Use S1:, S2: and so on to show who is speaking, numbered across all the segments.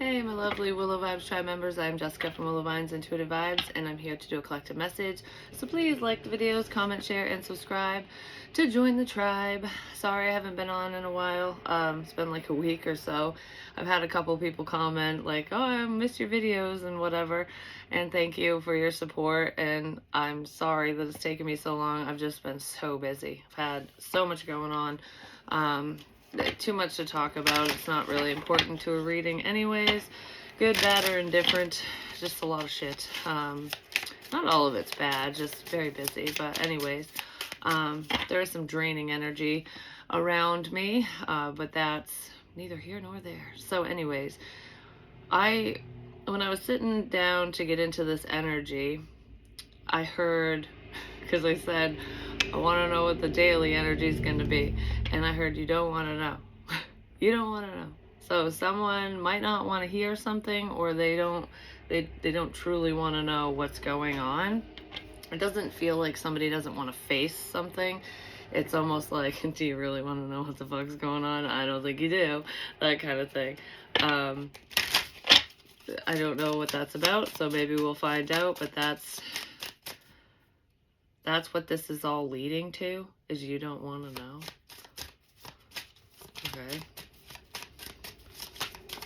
S1: Hey, my lovely Willow Vibes Tribe members. I'm Jessica from Willow Vines Intuitive Vibes, and I'm here to do a collective message. So please like the videos, comment, share, and subscribe to join the tribe. Sorry I haven't been on in a while. It's been like a week or so. I've had a couple people comment like, oh, I missed your videos and whatever. And thank you for your support. And I'm sorry that it's taken me so long. I've just been so busy. I've had so much going on. Too much to talk about. It's not really important to a reading anyways. Good, bad, or indifferent. Just a lot of shit. Not all of it's bad, just very busy. But anyways, there is some draining energy around me, but that's neither here nor there. So anyways, when I was sitting down to get into this energy, I heard, because I said, I want to know what the daily energy is going to be. And I heard, you don't want to know. You don't want to know. So someone might not want to hear something, or they don't truly want to know what's going on. It doesn't feel like somebody doesn't want to face something. It's almost like, do you really want to know what the fuck's going on? I don't think you do. That kind of thing. I don't know what that's about, so maybe we'll find out, but that's what this is all leading to, is you don't want to know. Okay?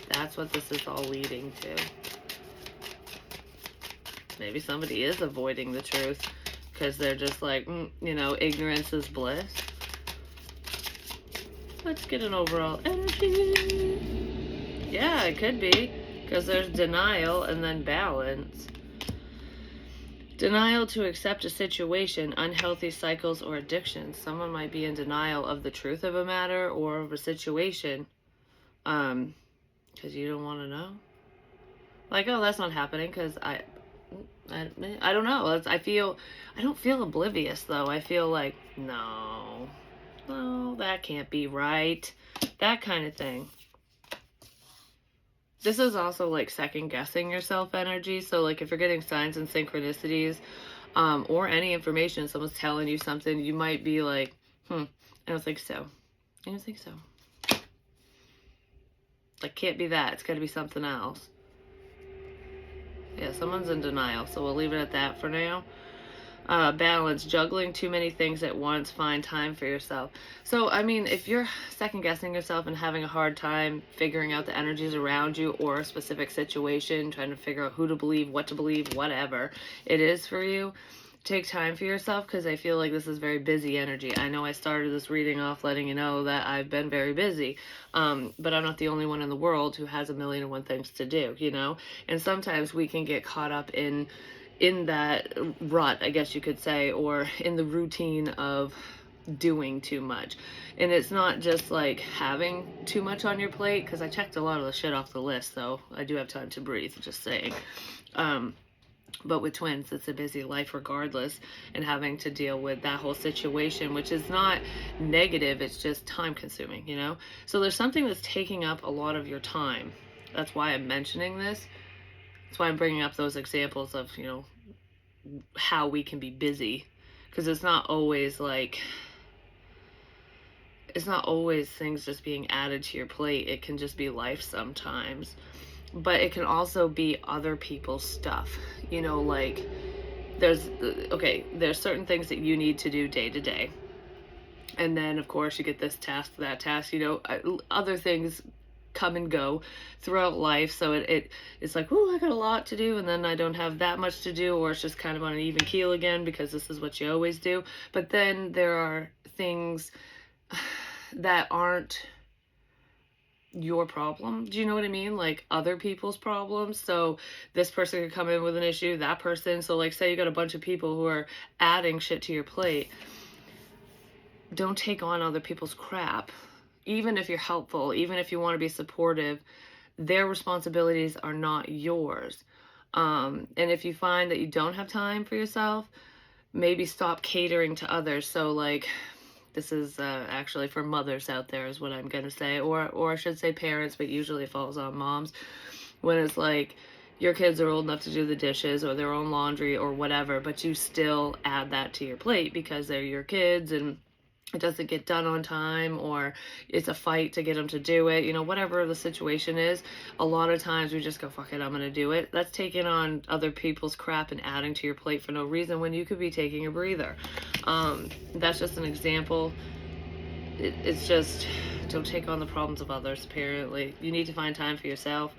S1: That's what this is all leading to. Maybe somebody is avoiding the truth because they're just like, ignorance is bliss. Let's get an overall energy. Yeah, it could be, because there's denial and then balance. Denial to accept a situation, unhealthy cycles, or addictions. Someone might be in denial of the truth of a matter or of a situation, because you don't want to know. Like, oh, that's not happening because I don't know. I don't feel oblivious though. I feel like, no, that can't be right. That kind of thing. This is also like second guessing yourself energy. So like if you're getting signs and synchronicities, or any information, someone's telling you something, you might be like, I don't think so. I don't think so. Like, can't be that. It's got to be something else. Yeah, someone's in denial. So we'll leave it at that for now. Balance, juggling too many things at once, find time for yourself. So, I mean, if you're second guessing yourself and having a hard time figuring out the energies around you or a specific situation, trying to figure out who to believe, what to believe, whatever it is for you, take time for yourself, because I feel like this is very busy energy. I know I started this reading off letting you know that I've been very busy, but I'm not the only one in the world who has 1,000,001 things to do, and sometimes we can get caught up in that rut, I guess you could say, or in the routine of doing too much. And it's not just like having too much on your plate, because I checked a lot of the shit off the list, so I do have time to breathe, just saying. But with twins, it's a busy life regardless, and having to deal with that whole situation, which is not negative, it's just time consuming, So there's something that's taking up a lot of your time. That's why I'm mentioning this. That's why I'm bringing up those examples of, how we can be busy. Because it's not always things just being added to your plate. It can just be life sometimes. But it can also be other people's stuff. Like, there's certain things that you need to do day to day. And then, of course, you get this task, that task, other things come and go throughout life. So it's like, I got a lot to do, and then I don't have that much to do, or it's just kind of on an even keel again, because this is what you always do. But then there are things that aren't your problem. Do you know what I mean? Like other people's problems. So this person could come in with an issue, that person. So like, say you got a bunch of people who are adding shit to your plate. Don't take on other people's crap. Even if you're helpful, even if you want to be supportive, their responsibilities are not yours. And if you find that you don't have time for yourself, maybe stop catering to others. So like, this is actually for mothers out there is what I'm going to say, or I should say parents, but usually it falls on moms. When it's like your kids are old enough to do the dishes or their own laundry or whatever, but you still add that to your plate because they're your kids and it doesn't get done on time, or it's a fight to get them to do it, you know, whatever the situation is, a lot of times we just go, fuck it, I'm gonna do it. That's taking on other people's crap and adding to your plate for no reason when you could be taking a breather. That's just an example. It's just, don't take on the problems of others, apparently. You need to find time for yourself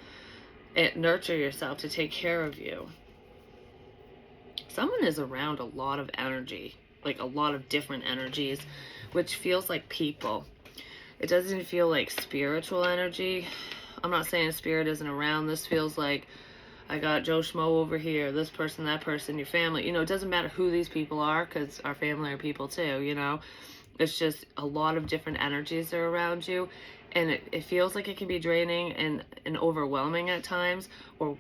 S1: and nurture yourself to take care of you. Someone is around a lot of energy, like a lot of different energies, which feels like people. It doesn't feel like spiritual energy. I'm not saying spirit isn't around. This feels like I got Joe Schmo over here, this person, that person, your family. You know, it doesn't matter who these people are, because our family are people too, you know. It's just a lot of different energies are around you, and it feels like it can be draining and overwhelming at times. Or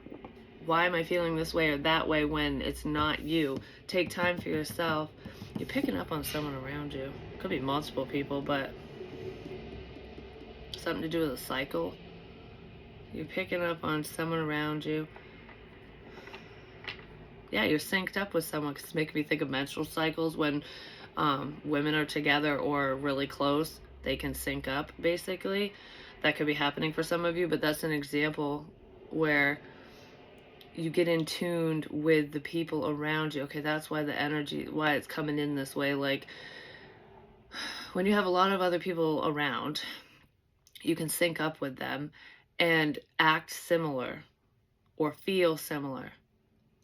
S1: why am I feeling this way or that way when it's not you? Take time for yourself. You're picking up on someone around you. Could be multiple people, but something to do with a cycle. You're picking up on someone around you. Yeah, you're synced up with someone. It's making me think of menstrual cycles. When women are together or really close, they can sync up, basically. That could be happening for some of you, but that's an example where you get in tuned with the people around you. Okay, that's why the energy, why it's coming in this way. Like, when you have a lot of other people around, you can sync up with them and act similar or feel similar.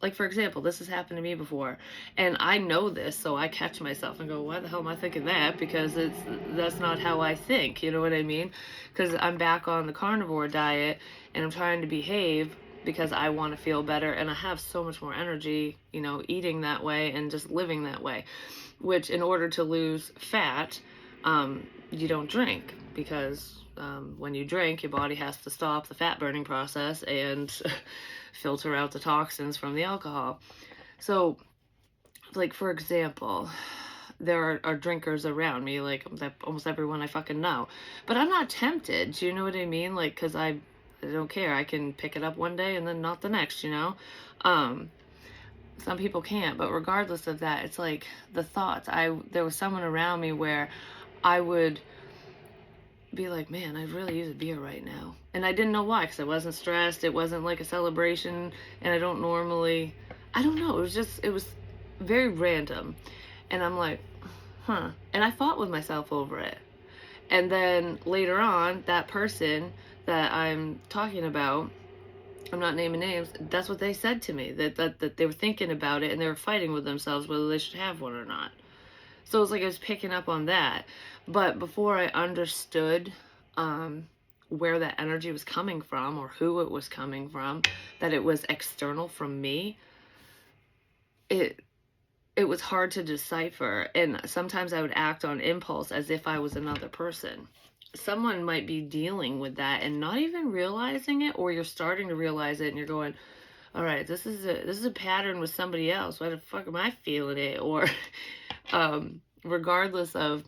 S1: Like, for example, this has happened to me before, and I know this, so I catch myself and go, why the hell am I thinking that? Because that's not how I think, you know what I mean? Because I'm back on the carnivore diet, and I'm trying to behave because I want to feel better, and I have so much more energy, you know, eating that way and just living that way. Which, in order to lose fat, you don't drink, because when you drink, your body has to stop the fat burning process and filter out the toxins from the alcohol. So, like, for example, there are drinkers around me, like almost everyone I fucking know, but I'm not tempted. Do you know what I mean? Like, because I don't care. I can pick it up one day and then not the next, you know? Some people can't, but regardless of that, it's like the thoughts. There was someone around me where I would be like, man, I really use a beer right now. And I didn't know why, because I wasn't stressed. It wasn't like a celebration, and I don't normally, I don't know. It was very random. And I'm like, huh. And I fought with myself over it. And then later on, that person that I'm talking about, I'm not naming names, that's what they said to me, that they were thinking about it and they were fighting with themselves whether they should have one or not. So it was like I was picking up on that. But before I understood where that energy was coming from or who it was coming from, that it was external from me, it was hard to decipher. And sometimes I would act on impulse as if I was another person. Someone might be dealing with that and not even realizing it, or you're starting to realize it and you're going, all right, this is a pattern with somebody else. Why the fuck am I feeling it? Or regardless of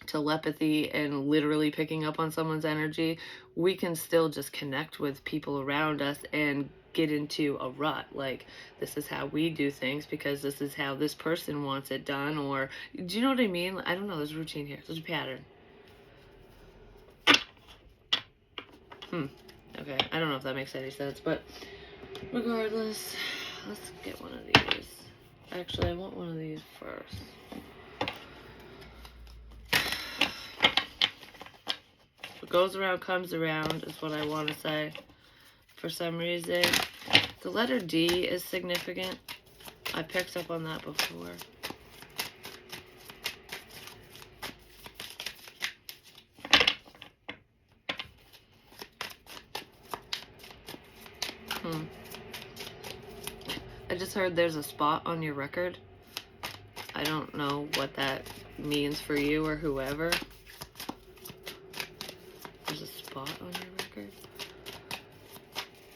S1: telepathy and literally picking up on someone's energy, we can still just connect with people around us and get into a rut. Like, this is how we do things because this is how this person wants it done. Or, do you know what I mean? I don't know. There's a routine here. There's a pattern. Okay, I don't know if that makes any sense, but regardless, let's get one of these. Actually, I want one of these first. What goes around comes around is what I want to say. For some reason, the letter D is significant. I picked up on that before. I just heard there's a spot on your record. I don't know what that means for you or whoever. There's a spot on your record.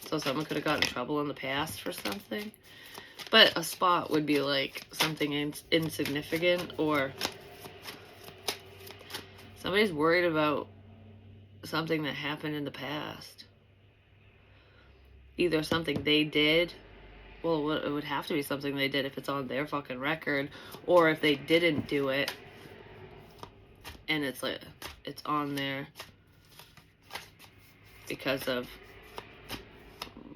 S1: So someone could have gotten in trouble in the past for something. But a spot would be like something insignificant, or somebody's worried about something that happened in the past. Either something they did, well, it would have to be something they did if it's on their fucking record, or if they didn't do it, and it's like, it's on there because of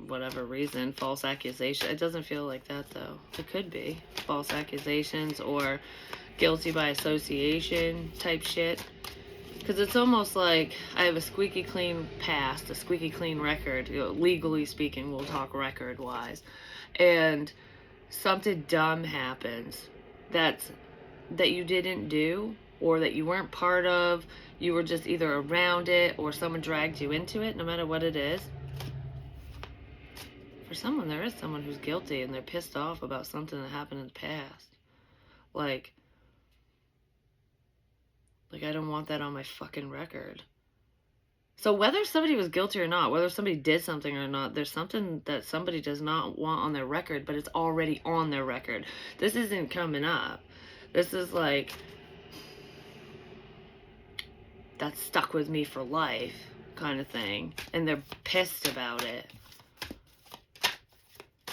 S1: whatever reason, false accusation. It doesn't feel like that though. It could be false accusations or guilty by association type shit. Because it's almost like I have a squeaky clean past, a squeaky clean record, legally speaking, we'll talk record wise, and something dumb happens that you didn't do, or that you weren't part of, you were just either around it or someone dragged you into it, no matter what it is. For someone, there is someone who's guilty and they're pissed off about something that happened in the past. Like I don't want that on my fucking record. So whether somebody was guilty or not, whether somebody did something or not, there's something that somebody does not want on their record, but it's already on their record. This isn't coming up. This is like, that's stuck with me for life kind of thing. And they're pissed about it.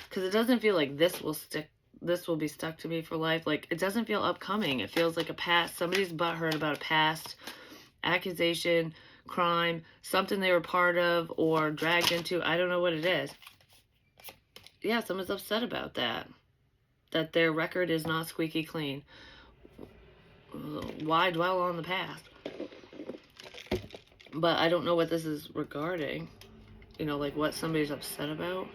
S1: Because it doesn't feel like this will be stuck to me for life. Like, it doesn't feel upcoming. It feels like a past. Somebody's butthurt about a past accusation, crime, something they were part of or dragged into. I don't know what it is. Yeah, someone's upset about that. That their record is not squeaky clean. Why dwell on the past? But I don't know what this is regarding. You know, like what somebody's upset about.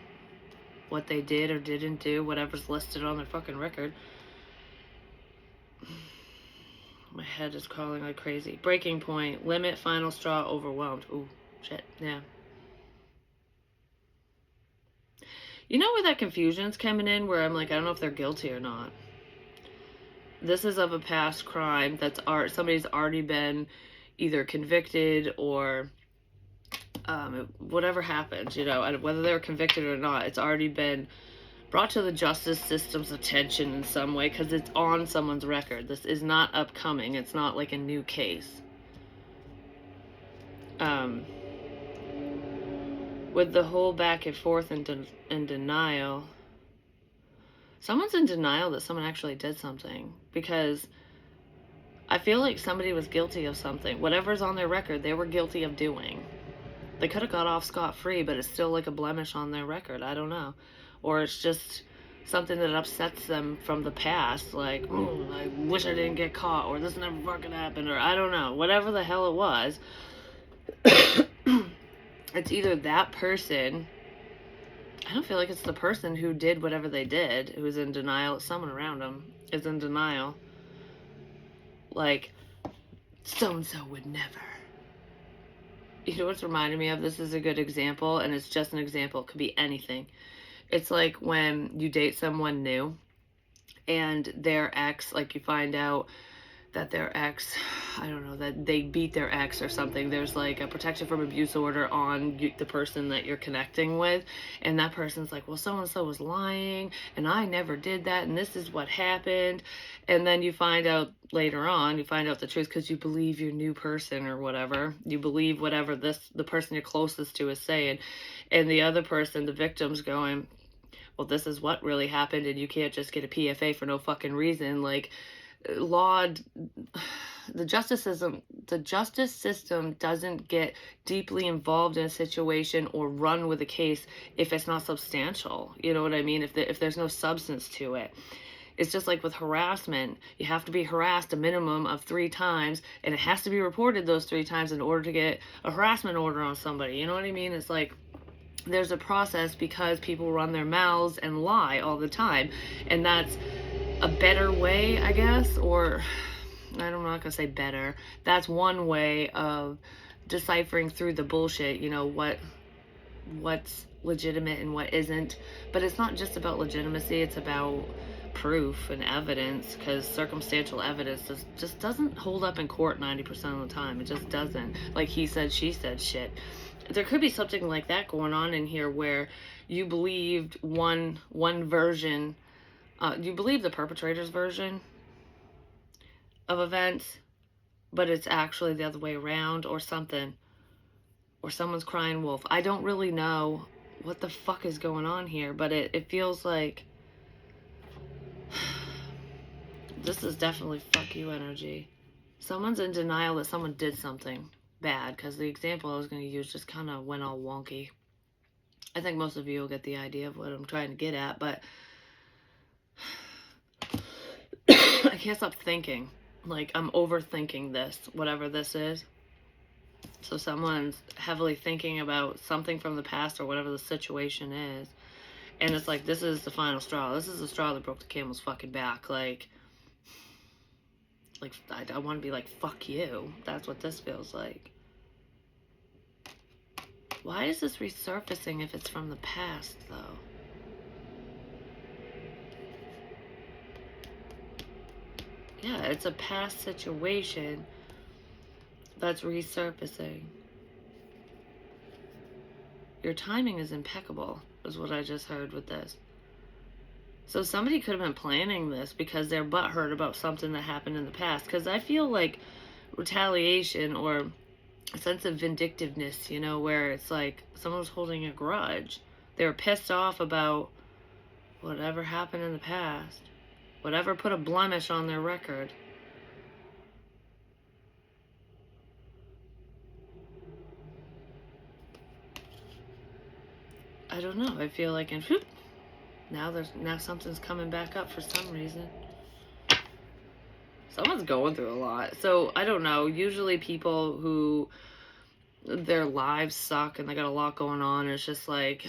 S1: What they did or didn't do, whatever's listed on their fucking record. My head is crawling like crazy. Breaking point, limit, final straw, overwhelmed. Ooh, shit, yeah. You know where that confusion's coming in, where I'm like, I don't know if they're guilty or not. This is of a past crime that's somebody's already been either convicted or whatever happens, you know, whether they're convicted or not, it's already been brought to the justice system's attention in some way because it's on someone's record. This is not upcoming. It's not like a new case. With the whole back and forth and denial, someone's in denial that someone actually did something, because I feel like somebody was guilty of something. Whatever's on their record, they were guilty of doing. They could have got off scot-free, but it's still like a blemish on their record. I don't know. Or it's just something that upsets them from the past. Like, oh, I wish I didn't get caught, or this never fucking happened, or I don't know. Whatever the hell it was. It's either that person. I don't feel like it's the person who did whatever they did who's in denial. Someone around them is in denial. Like, so-and-so would never. You know what's reminding me of? This is a good example, and it's just an example. It could be anything. It's like when you date someone new, and their ex, like you find out that their ex, I don't know, that they beat their ex or something. There's like a protection from abuse order on the person that you're connecting with, and that person's like, well, so-and-so was lying, and I never did that, and this is what happened. And then you find out later on, you find out the truth because you believe your new person or whatever. You believe whatever the person you're closest to is saying. And the other person, the victim's going, well, this is what really happened, and you can't just get a PFA for no fucking reason. Like, the justice system doesn't get deeply involved in a situation or run with a case if it's not substantial. You know what I mean? If there's no substance to it. It's just like with harassment. You have to be harassed a minimum of 3 times, and it has to be reported those 3 times in order to get a harassment order on somebody. You know what I mean? It's like there's a process because people run their mouths and lie all the time. And that's a better way, I guess, or I'm not going to say better. That's one way of deciphering through the bullshit, you know, what's legitimate and what isn't. But it's not just about legitimacy, it's about proof and evidence, because circumstantial evidence just doesn't hold up in court 90% of the time. It just doesn't. Like he said, she said shit. There could be something like that going on in here where you believed one version, you believe the perpetrator's version of events, but it's actually the other way around or something, or someone's crying wolf. I don't really know what the fuck is going on here, but it feels like this is definitely fuck you energy. Someone's in denial that someone did something bad, because the example I was going to use just kind of went all wonky. I think most of you will get the idea of what I'm trying to get at, but I can't stop thinking. Like, I'm overthinking this, whatever this is. So someone's heavily thinking about something from the past or whatever the situation is. And it's like, this is the final straw. This is the straw that broke the camel's fucking back. Like I want to be like, fuck you. That's what this feels like. Why is this resurfacing if it's from the past, though? Yeah, it's a past situation that's resurfacing. Your timing is impeccable, is what I just heard with this. So somebody could have been planning this because they're butthurt about something that happened in the past. Because I feel like retaliation or a sense of vindictiveness, you know, where it's like someone was holding a grudge. They were pissed off about whatever happened in the past. Whatever put a blemish on their record. I don't know. I feel like now something's coming back up for some reason. Someone's going through a lot. So I don't know. Usually people who their lives suck and they got a lot going on, it's just like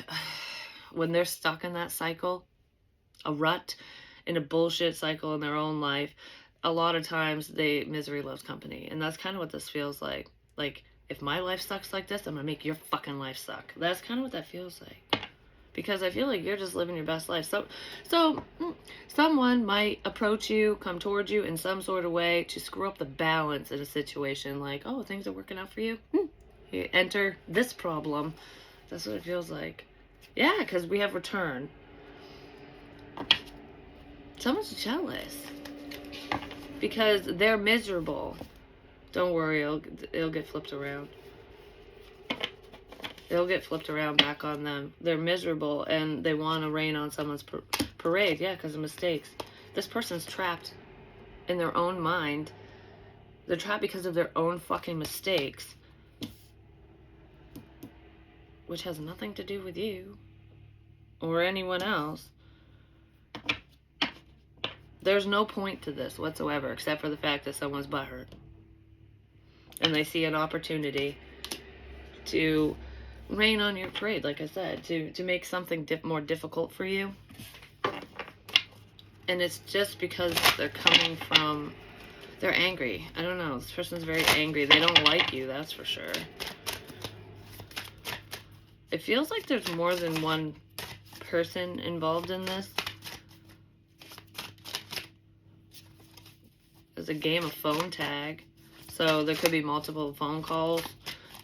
S1: when they're stuck in that cycle, a rut, in a bullshit cycle in their own life, a lot of times misery loves company. And that's kind of what this feels like. Like, if my life sucks like this, I'm gonna make your fucking life suck. That's kind of what that feels like. Because I feel like you're just living your best life. So someone might approach you, come towards you in some sort of way to screw up the balance in a situation. Like, oh, things are working out for you. You enter this problem. That's what it feels like. Yeah, because we have return. Someone's jealous because they're miserable. Don't worry, it'll get flipped around. It'll get flipped around back on them. They're miserable and they want to rain on someone's parade. Yeah, because of mistakes. This person's trapped in their own mind. They're trapped because of their own fucking mistakes, which has nothing to do with you or anyone else. There's no point to this whatsoever except for the fact that someone's butthurt. And they see an opportunity to rain on your parade, like I said, to make something more difficult for you. And it's just because they're angry. I don't know. This person's very angry. They don't like you, that's for sure. It feels like there's more than one person involved in this. There's a game of phone tag. So there could be multiple phone calls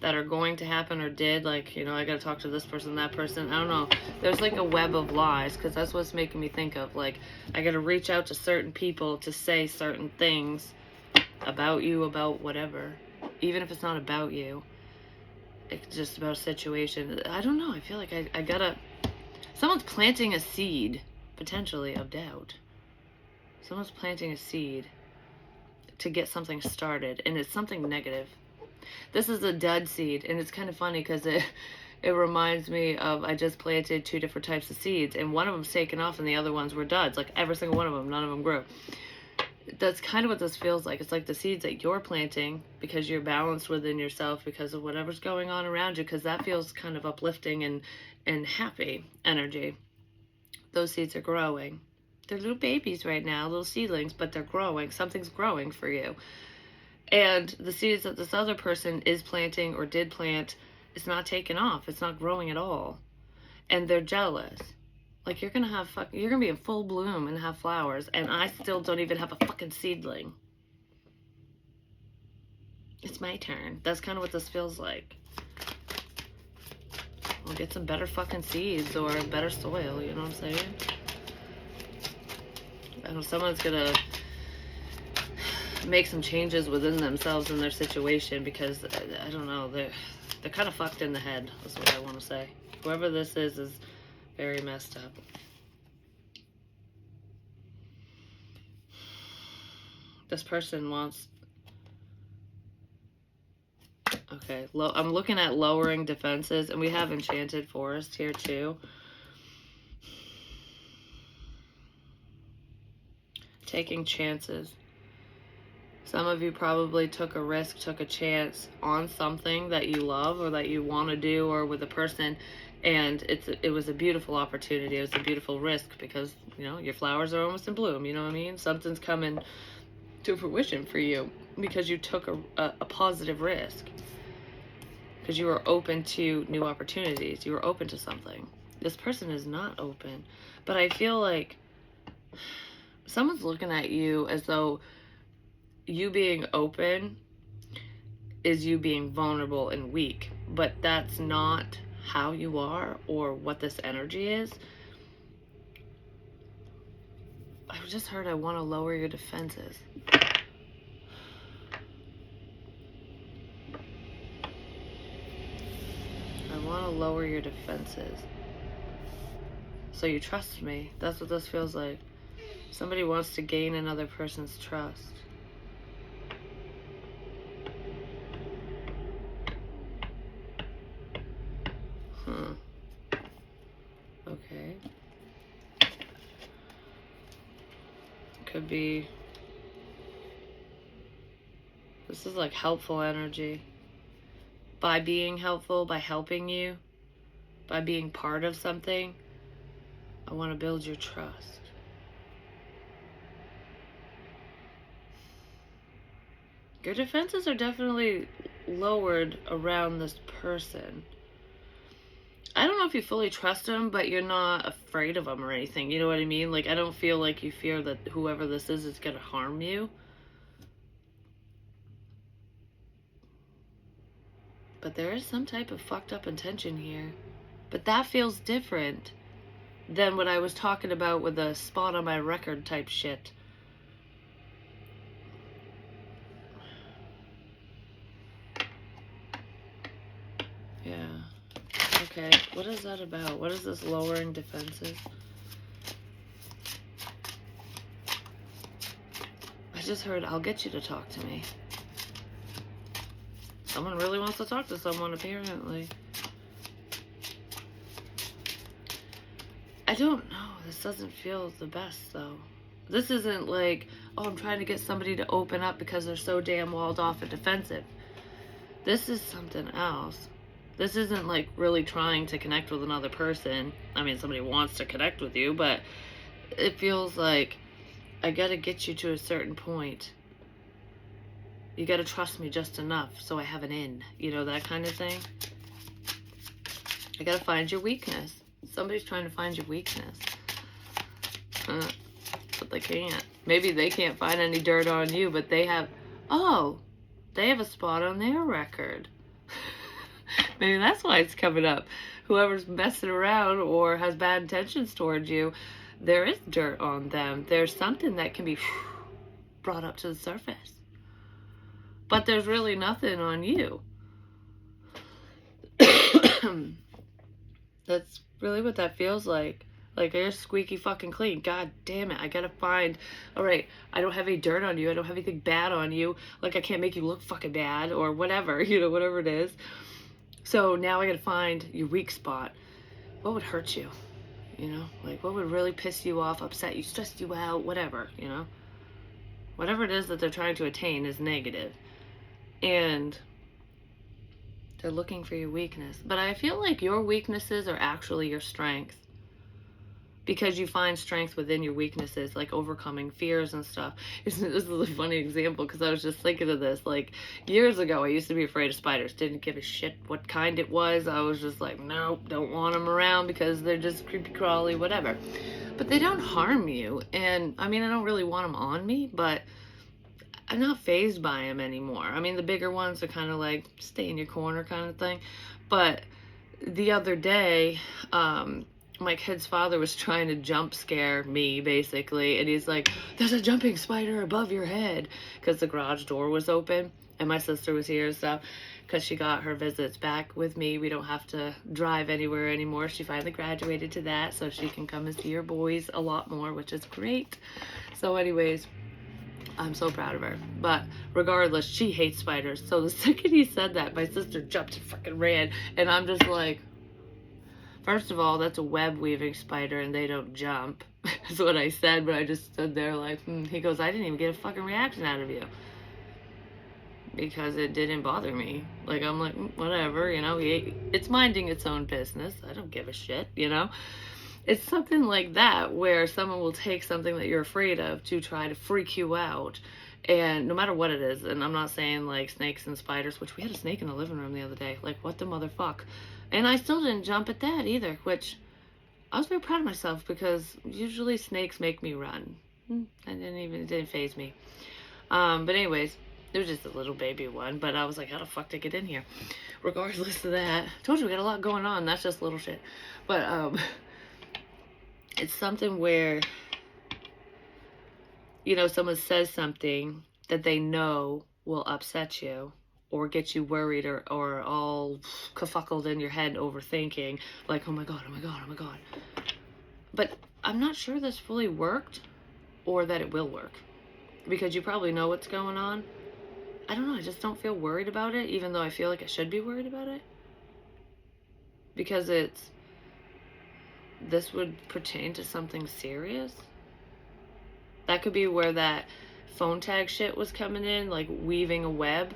S1: that are going to happen or did. Like, you know, I gotta talk to this person, that person. I don't know. There's like a web of lies, because that's what's making me think of. Like, I gotta reach out to certain people to say certain things about you, about whatever. Even if it's not about you. It's just about a situation. I don't know. I feel like I gotta... Someone's planting a seed, potentially, of doubt. Someone's planting a seed to get something started, and it's something negative. This is a dud seed, and it's kind of funny because it reminds me of, I just planted 2 different types of seeds, and one of them's taken off and the other ones were duds. Like, every single one of them, none of them grew. That's kind of what this feels like. It's like the seeds that you're planting because you're balanced within yourself because of whatever's going on around you, because that feels kind of uplifting and happy energy. Those seeds are growing. They're little babies right now, little seedlings, but they're growing. Something's growing for you. And the seeds that this other person is planting or did plant, it's not taking off. It's not growing at all. And they're jealous. Like, you're gonna be in full bloom and have flowers, and I still don't even have a fucking seedling. It's my turn. That's kind of what this feels like. I'll get some better fucking seeds or better soil, you know what I'm saying? I know someone's gonna make some changes within themselves and their situation, because I don't know, they're kind of fucked in the head, is what I want to say. Whoever this is very messed up. This person wants Okay, I'm looking at lowering defenses, and we have enchanted forest here too. Taking chances. Some of you probably took a risk, took a chance on something that you love or that you want to do, or with a person, and it was a beautiful opportunity. It was a beautiful risk because, you know, your flowers are almost in bloom, you know what I mean? Something's coming to fruition for you because you took a positive risk. Because you were open to new opportunities. You were open to something. This person is not open. But I feel like someone's looking at you as though you being open is you being vulnerable and weak. But that's not how you are or what this energy is. I just heard I want to lower your defenses. I want to lower your defenses. So you trust me. That's what this feels like. Somebody wants to gain another person's trust. Okay. Could be... This is like helpful energy. By being helpful, by helping you, by being part of something, I want to build your trust. Your defenses are definitely lowered around this person. I don't know if you fully trust them, but you're not afraid of them or anything. You know what I mean? Like, I don't feel like you fear that whoever this is going to harm you. But there is some type of fucked up intention here. But that feels different than what I was talking about with the spot on my record type shit. Yeah. Okay, what is that about? What is this lowering defenses? I just heard, I'll get you to talk to me. Someone really wants to talk to someone, apparently. I don't know. This doesn't feel the best, though. This isn't like, oh, I'm trying to get somebody to open up because they're so damn walled off and defensive. This is something else. This isn't like really trying to connect with another person. I mean, somebody wants to connect with you, but it feels like I gotta get you to a certain point. You gotta trust me just enough so I have an in. You know, that kind of thing. I gotta find your weakness. Somebody's trying to find your weakness. But they can't. Maybe they can't find any dirt on you, but they have... Oh, they have a spot on their record. Maybe that's why it's coming up. Whoever's messing around or has bad intentions towards you, there is dirt on them. There's something that can be brought up to the surface. But there's really nothing on you. That's really what that feels like. Like, you're squeaky fucking clean. God damn it. I gotta find... Alright, I don't have any dirt on you. I don't have anything bad on you. Like, I can't make you look fucking bad or whatever. You know, whatever it is. So now I gotta find your weak spot. What would hurt you? You know? Like, what would really piss you off, upset you, stress you out, whatever, you know? Whatever it is that they're trying to attain is negative. And they're looking for your weakness. But I feel like your weaknesses are actually your strength. Because you find strength within your weaknesses, like overcoming fears and stuff. This is a funny example because I was just thinking of this. Like, years ago, I used to be afraid of spiders. Didn't give a shit what kind it was. I was just like, nope, don't want them around because they're just creepy crawly, whatever. But they don't harm you. And, I mean, I don't really want them on me, but I'm not fazed by them anymore. I mean, the bigger ones are kind of like, stay in your corner kind of thing. But the other day, my kid's father was trying to jump scare me, basically, and he's like, there's a jumping spider above your head, because the garage door was open, and my sister was here and stuff, because she got her visits back with me. We don't have to drive anywhere anymore. She finally graduated to that, so she can come and see her boys a lot more, which is great. So anyways, I'm so proud of her. But regardless, she hates spiders. So the second he said that, my sister jumped and fucking ran. And I'm just like, first of all, that's a web weaving spider and they don't jump. That's what I said, but I just stood there like, He goes, I didn't even get a fucking reaction out of you. Because it didn't bother me. Like, I'm like, whatever, you know, it's minding its own business. I don't give a shit, you know? It's something like that where someone will take something that you're afraid of to try to freak you out. And no matter what it is, and I'm not saying like snakes and spiders, which we had a snake in the living room the other day. Like, what the motherfuck? And I still didn't jump at that either, which I was very proud of myself because usually snakes make me run. It didn't faze me. But anyways, it was just a little baby one, but I was like, how the fuck did I get in here? Regardless of that, told you we got a lot going on. That's just little shit. But, it's something where, you know, someone says something that they know will upset you or get you worried or all kerfuckled in your head overthinking, like, oh my God, oh my God, oh my God. But I'm not sure this fully worked or that it will work because you probably know what's going on. I don't know, I just don't feel worried about it, even though I feel like I should be worried about it. Because this would pertain to something serious. That could be where that phone tag shit was coming in, like weaving a web.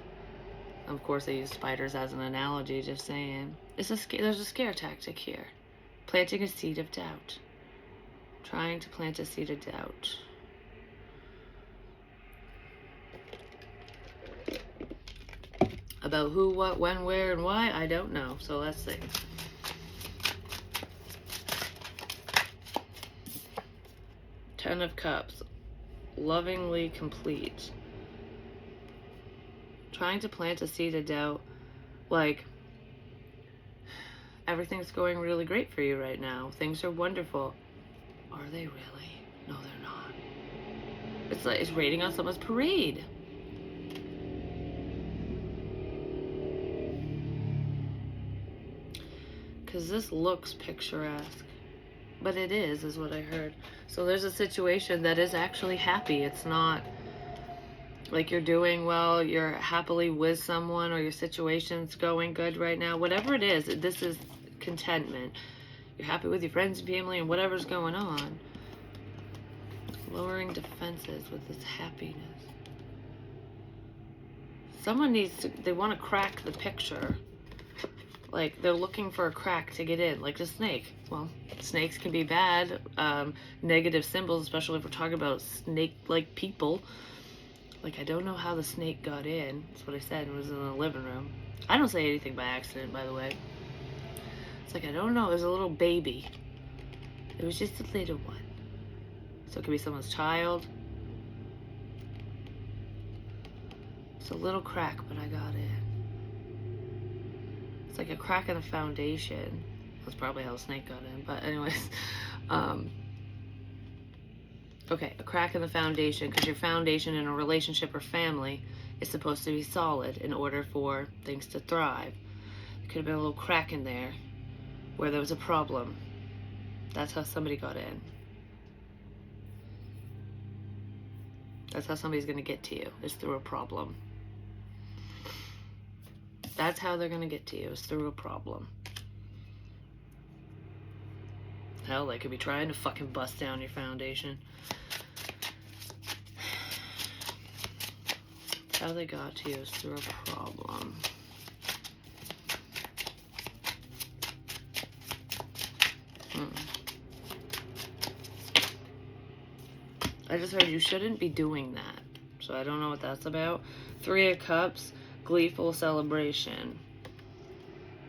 S1: Of course, I use spiders as an analogy, just saying. There's a scare tactic here. Planting a seed of doubt. Trying to plant a seed of doubt. About who, what, when, where, and why, I don't know. So let's see. Ten of Cups. Lovingly complete. Trying to plant a seed of doubt. Like, everything's going really great for you right now. Things are wonderful. Are they really? No, they're not. It's like it's raining on someone's parade. Because this looks picturesque. But it is what I heard. So there's a situation that is actually happy. It's not like you're doing well, you're happily with someone, or your situation's going good right now. Whatever it is, this is contentment. You're happy with your friends and family and whatever's going on. Lowering defenses with this happiness. Someone they want to crack the picture. Like, they're looking for a crack to get in, like the snake. Well, snakes can be bad, negative symbols, especially if we're talking about snake-like people. Like, I don't know how the snake got in. That's what I said. It was in the living room. I don't say anything by accident, by the way. It's like, I don't know. It was a little baby. It was just a little one. So it could be someone's child. It's a little crack, but I got in. It's like a crack in the foundation. That's probably how the snake got in. But anyways, okay, a crack in the foundation, because your foundation in a relationship or family is supposed to be solid in order for things to thrive. There could have been a little crack in there where there was a problem. That's how somebody got in. That's how somebody's going to get to you, is through a problem. That's how they're going to get to you, is through a problem. Hell, they could be trying to fucking bust down your foundation. That's how they got to you, is through a problem. I just heard you shouldn't be doing that. So I don't know what that's about. 3 of Cups, gleeful celebration.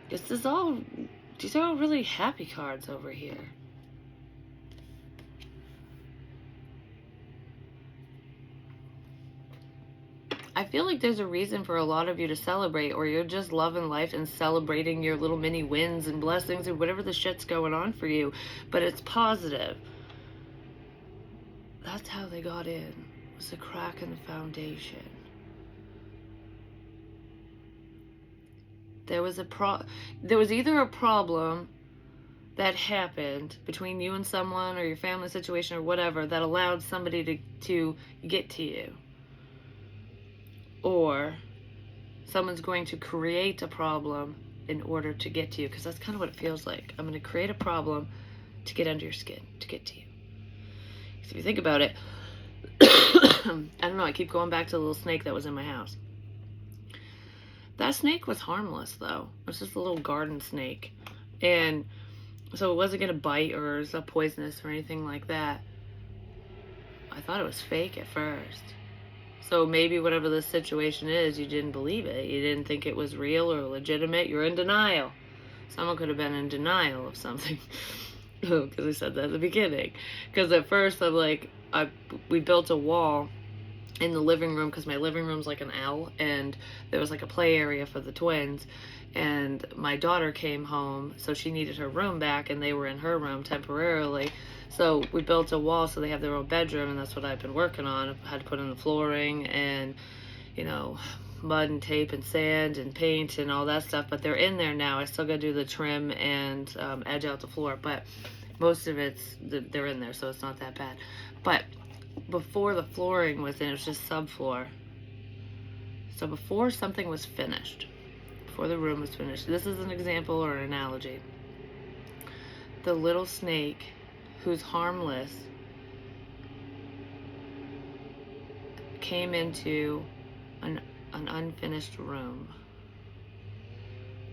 S1: These are all really happy cards over here. I feel like there's a reason for a lot of you to celebrate, or you're just loving life and celebrating your little mini wins and blessings and whatever the shit's going on for you. But it's positive. That's how they got in. It was a crack in the foundation. There was either a problem that happened between you and someone or your family situation or whatever that allowed somebody to get to you. or someone's going to create a problem in order to get to you, because that's kind of what it feels like. I'm going to create a problem to get under your skin, to get to you. So if you think about it, I don't know, I keep going back to the little snake that was in my house. That snake was harmless, though. It was just a little garden snake. And so it wasn't going to bite or it was not poisonous or anything like that. I thought it was fake at first. So maybe whatever the situation is, you didn't believe it. You didn't think it was real or legitimate. You're in denial. Someone could have been in denial of something. Because I said that at the beginning. Because at first I'm like, we built a wall in the living room, because my living room's like an L, and there was like a play area for the twins, and my daughter came home, so she needed her room back, and they were in her room temporarily. So we built a wall so they have their own bedroom, and that's what I've been working on. I had to put in the flooring and, you know, mud and tape and sand and paint and all that stuff, but they're in there now. I still gotta do the trim and edge out the floor, but most of they're in there, so it's not that bad. But before the flooring was in, it was just subfloor. So before something was finished, before the room was finished, this is an example or an analogy. The little snake, who's harmless, came into an unfinished room.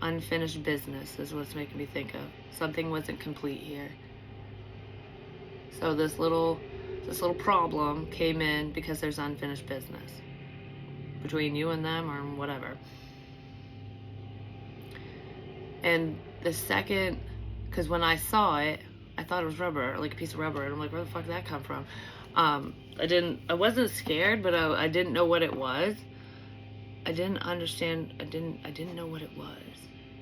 S1: Unfinished business is what's making me think of. Something wasn't complete here. So this little problem came in because there's unfinished business between you and them or whatever. And the second, because when I saw it, I thought it was rubber, like a piece of rubber, and I'm like, where the fuck did that come from? I wasn't scared, but I didn't know what it was. I didn't understand. I didn't know what it was.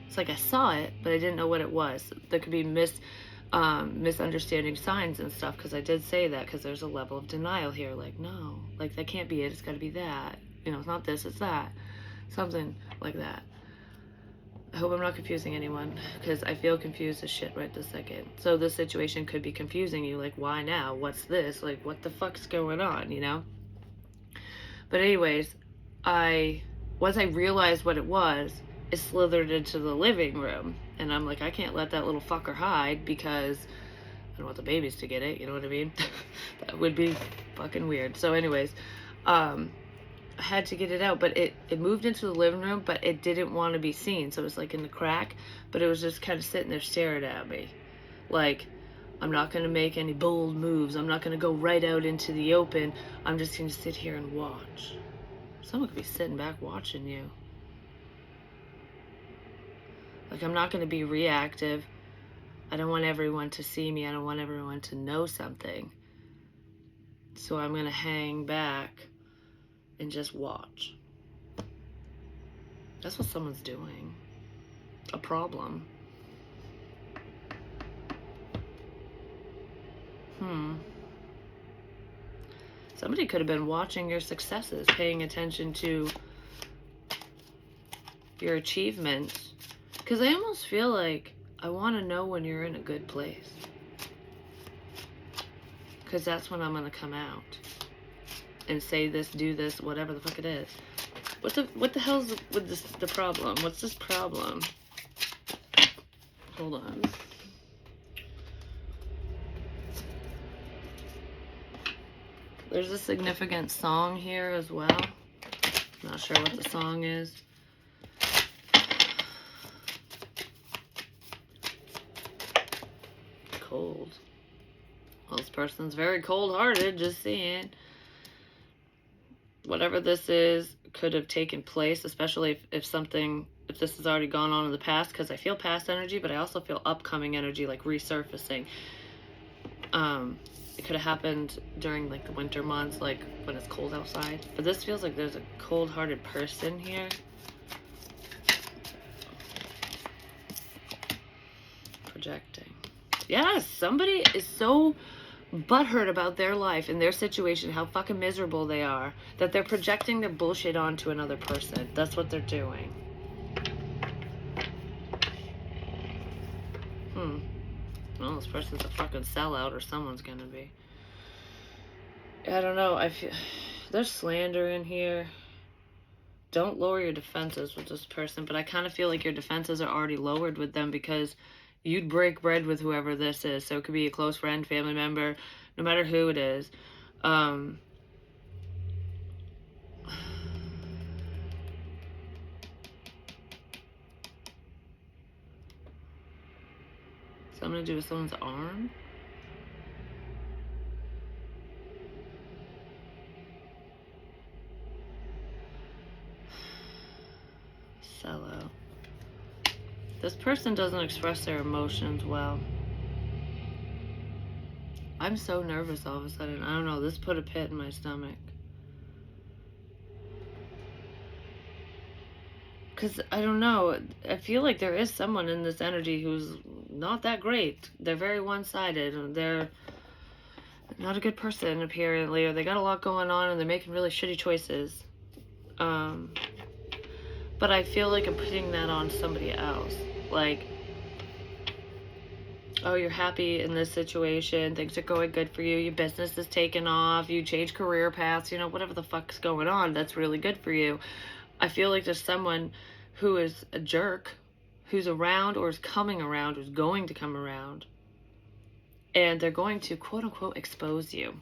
S1: It's like I saw it, but I didn't know what it was. There could be misunderstanding signs and stuff, because I did say that, because there's a level of denial here. Like, no, like that can't be it. It's got to be that. You know, it's not this, it's that. Something like that. I hope I'm not confusing anyone, because I feel confused as shit right this second. So this situation could be confusing you, like, why now? What's this? Like, what the fuck's going on, you know? But anyways, once I realized what it was, it slithered into the living room. And I'm like, I can't let that little fucker hide, because I don't want the babies to get it, you know what I mean? That would be fucking weird. So anyways, I had to get it out, but it moved into the living room, but it didn't want to be seen. So it was like in the crack, but it was just kind of sitting there staring at me. Like, I'm not going to make any bold moves. I'm not going to go right out into the open. I'm just going to sit here and watch. Someone could be sitting back watching you. Like, I'm not going to be reactive. I don't want everyone to see me. I don't want everyone to know something. So I'm going to hang back and just watch. That's what someone's doing. A problem. Somebody could have been watching your successes, paying attention to your achievements. Because I almost feel like I want to know when you're in a good place. Because that's when I'm going to come out and say this, do this, whatever the fuck it is. What the hell's with this, the problem? What's this problem? Hold on. There's a significant song here as well. Not sure what the song is. Cold. Well, this person's very cold-hearted, just saying. Whatever this is could have taken place, especially if this has already gone on in the past, because I feel past energy, but I also feel upcoming energy, like resurfacing. It could have happened during like the winter months, like when it's cold outside. But this feels like there's a cold-hearted person here. Projecting. Yes, somebody is so butthurt about their life and their situation, how fucking miserable they are, that they're projecting their bullshit onto another person. That's what they're doing. Well, this person's a fucking sellout, or someone's gonna be. I don't know. I feel there's slander in here. don't lower your defenses with this person, but I kind of feel like your defenses are already lowered with them because you'd break bread with whoever this is. So it could be a close friend, family member, no matter who it is. Something to do with someone's arm? Cello. This person doesn't express their emotions well. I'm so nervous all of a sudden. I don't know. This put a pit in my stomach. Because, I don't know. I feel like there is someone in this energy who's not that great. They're very one-sided. They're not a good person, apparently. Or they got a lot going on and they're making really shitty choices. But I feel like I'm putting that on somebody else. Like, oh, you're happy in this situation, things are going good for you, your business is taking off, you change career paths, you know, whatever the fuck's going on, that's really good for you. I feel like there's someone who is a jerk, who's around or is coming around, who's going to come around, and they're going to, quote unquote, expose you.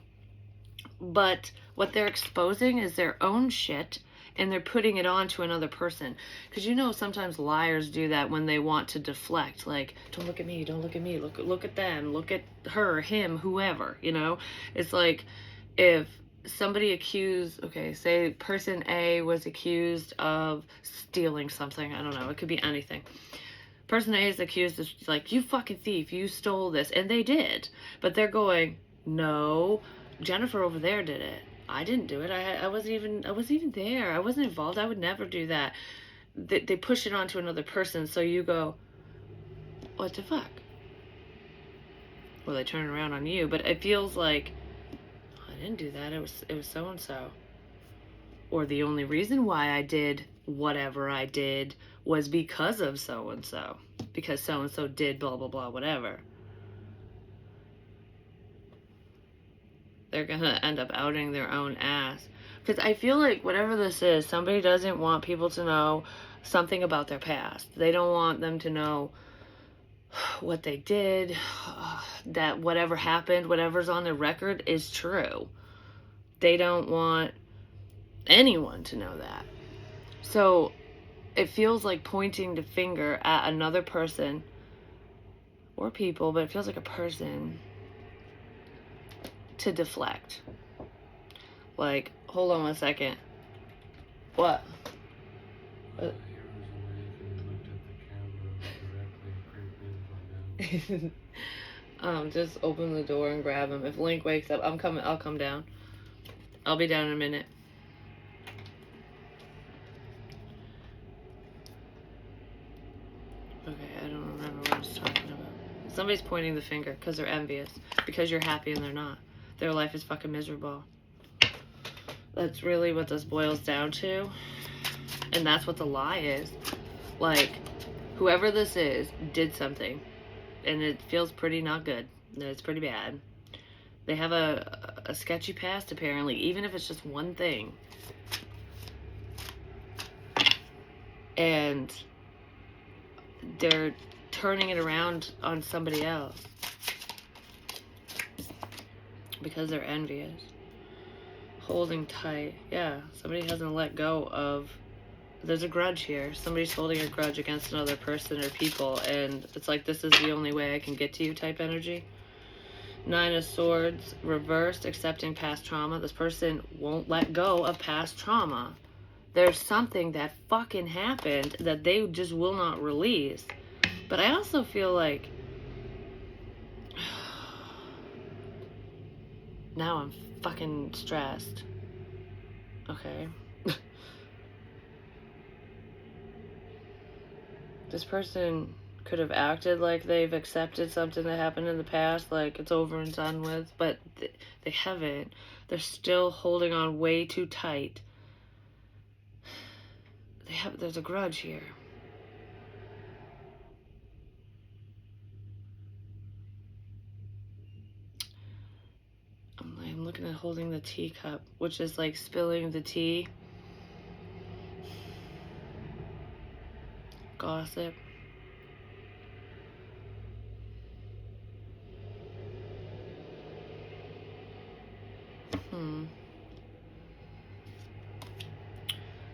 S1: But what they're exposing is their own shit, and they're putting it on to another person. Because you know sometimes liars do that when they want to deflect. Like, don't look at me, don't look at me, look at them, look at her, him, whoever, you know? It's like if somebody accused, okay, say person A was accused of stealing something. I don't know, it could be anything. Person A is accused of, like, you fucking thief, you stole this. And they did. But they're going, no, Jennifer over there did it. I didn't do it. I wasn't even there. I wasn't involved. I would never do that. They push it onto another person. So you go, what the fuck? Well, they turn around on you, but it feels like I didn't do that. It was so and so. Or the only reason why I did whatever I did was because of so and so. Because so and so did blah blah blah whatever. They're gonna end up outing their own ass. Because I feel like whatever this is, somebody doesn't want people to know something about their past. They don't want them to know what they did, that whatever happened, whatever's on their record is true. They don't want anyone to know that. So it feels like pointing the finger at another person or people, but it feels like a person to deflect. Like, hold on 1 second. What? Just open the door and grab him. If Link wakes up, I'll come down. I'll be down in a minute. Okay, I don't remember what I was talking about. Somebody's pointing the finger because they're envious. Because you're happy and they're not. Their life is fucking miserable. That's really what this boils down to. And that's what the lie is. Like, whoever this is did something. And it feels pretty not good. It's pretty bad. They have a sketchy past, apparently, even if it's just one thing. And they're turning it around on somebody else. Because they're envious. Holding tight. Yeah, somebody hasn't let go of... There's a grudge here. Somebody's holding a grudge against another person or people, and it's like, this is the only way I can get to you type energy. 9 of Swords, reversed, accepting past trauma. This person won't let go of past trauma. There's something that fucking happened that they just will not release. But I also feel like... now I'm fucking stressed. Okay. This person could have acted like they've accepted something that happened in the past, like it's over and done with, but they haven't. They're still holding on way too tight. There's a grudge here. I'm looking at holding the teacup, which is like spilling the tea. gossip.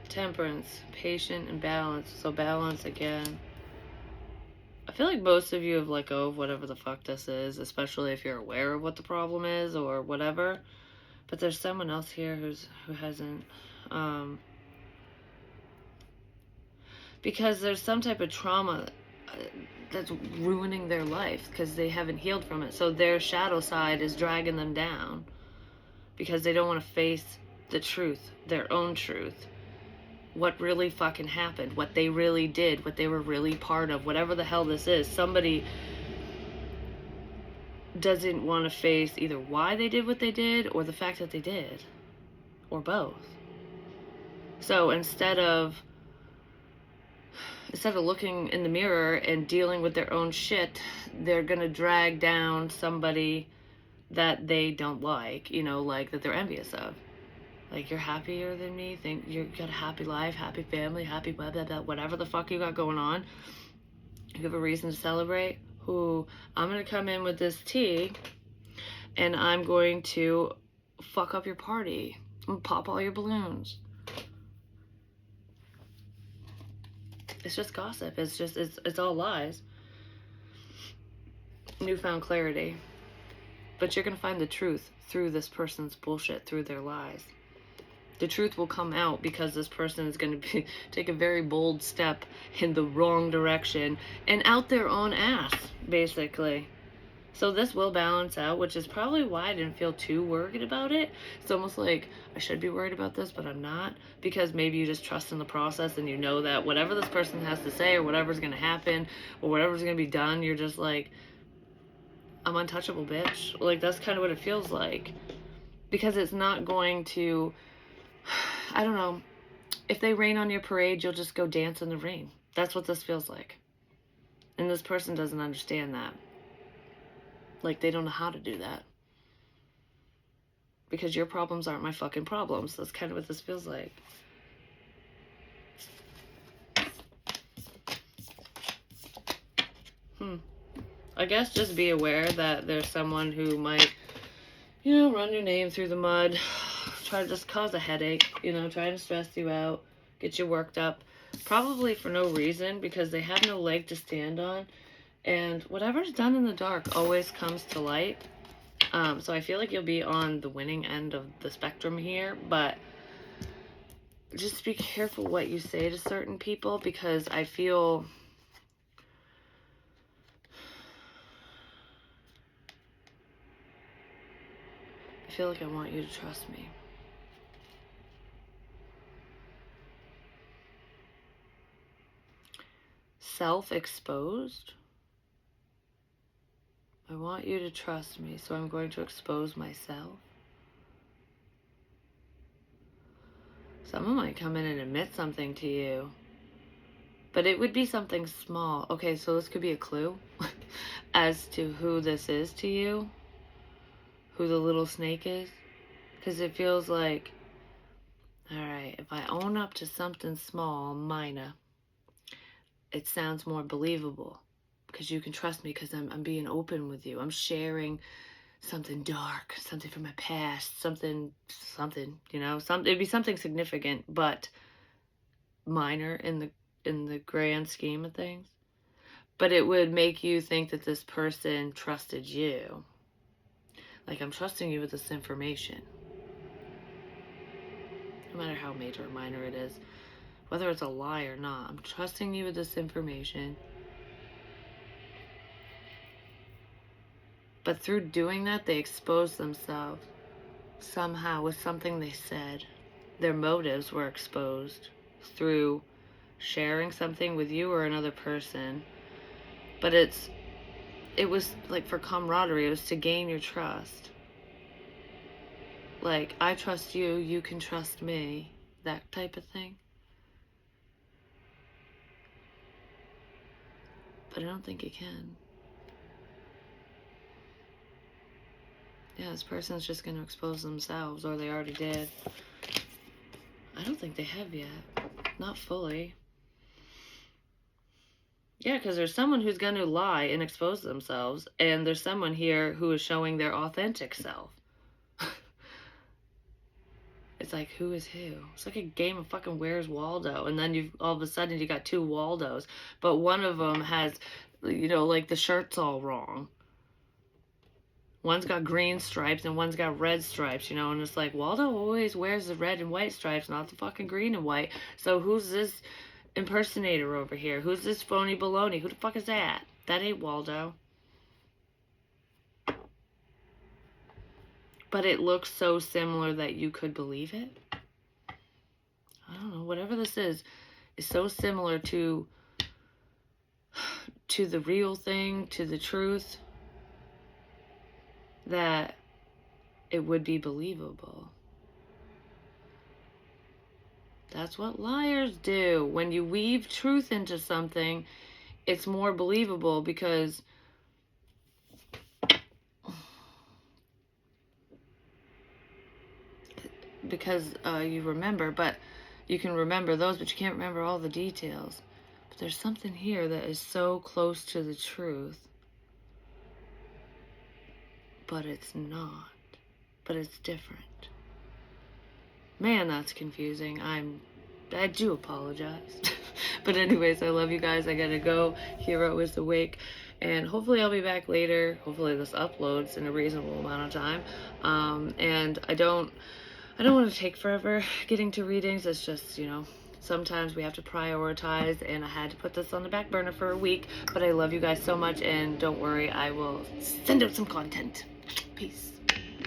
S1: Temperance, patient, and balance. So balance again. I feel like most of you have let go of whatever the fuck this is, especially if you're aware of what the problem is or whatever. But there's someone else here who hasn't. Because there's some type of trauma that's ruining their life because they haven't healed from it. So their shadow side is dragging them down because they don't want to face the truth, their own truth. What really fucking happened, what they really did, what they were really part of, whatever the hell this is. Somebody doesn't want to face either why they did what they did or the fact that they did, or both. So instead of looking in the mirror and dealing with their own shit, they're gonna drag down somebody that they don't like, like that they're envious of. Like, you're happier than me, think you got a happy life, happy family, happy blah, blah, blah, whatever the fuck you got going on. You have a reason to celebrate. Who, I'm going to come in with this tea, and I'm going to fuck up your party and pop all your balloons. It's just gossip. It's all lies. Newfound clarity. But you're going to find the truth through this person's bullshit, through their lies. The truth will come out because this person is going to take a very bold step in the wrong direction and out their own ass, basically. So this will balance out, which is probably why I didn't feel too worried about it. It's almost like I should be worried about this, but I'm not, because maybe you just trust in the process and you know that whatever this person has to say or whatever's going to happen or whatever's going to be done, you're just like, I'm untouchable, bitch. Like, that's kind of what it feels like. Because it's not going to... I don't know. If they rain on your parade, you'll just go dance in the rain. That's what this feels like. And this person doesn't understand that. Like, they don't know how to do that. Because your problems aren't my fucking problems. That's kind of what this feels like. I guess just be aware that there's someone who might, run your name through the mud. Try to just cause a headache, trying to stress you out, get you worked up, probably for no reason, because they have no leg to stand on, and whatever's done in the dark always comes to light. So I feel like you'll be on the winning end of the spectrum here, but just be careful what you say to certain people, because I feel like I want you to trust me. Self-exposed? I want you to trust me, so I'm going to expose myself. Someone might come in and admit something to you, but it would be something small. Okay, so this could be a clue as to who this is to you, who the little snake is, because it feels like, all right, if I own up to something small, minor, it sounds more believable because you can trust me, because I'm being open with you. I'm sharing something dark, something from my past, something, it'd be something significant, but minor in the grand scheme of things. But it would make you think that this person trusted you. Like, I'm trusting you with this information. No matter how major or minor it is, whether it's a lie or not, I'm trusting you with this information. But through doing that, they expose themselves somehow with something they said. Their motives were exposed through sharing something with you or another person. But it was like for camaraderie. It was to gain your trust. Like, I trust you, you can trust me. That type of thing. But I don't think you can. Yeah, this person's just going to expose themselves, or they already did. I don't think they have yet. Not fully. Yeah, because there's someone who's going to lie and expose themselves, and there's someone here who is showing their authentic self. It's like, who is who? It's like a game of fucking Where's Waldo, and then you all of a sudden you got two Waldos, but one of them has, like the shirt's all wrong. One's got green stripes and one's got red stripes, and it's like Waldo always wears the red and white stripes, not the fucking green and white. So who's this impersonator over here? Who's this phony baloney? Who the fuck is that? That ain't Waldo. But it looks so similar that you could believe it. I don't know. Whatever this is so similar to the real thing, to the truth, that it would be believable. That's what liars do. When you weave truth into something, it's more believable because you remember, but you can remember those, but you can't remember all the details. But there's something here that is so close to the truth, but it's not. But it's different. Man, that's confusing. I do apologize. But anyways, I love you guys. I gotta go. Hero is awake. And hopefully I'll be back later. Hopefully this uploads in a reasonable amount of time. And I don't want to take forever getting to readings. It's just, sometimes we have to prioritize, and I had to put this on the back burner for a week. But I love you guys so much, and don't worry, I will send out some content. Peace.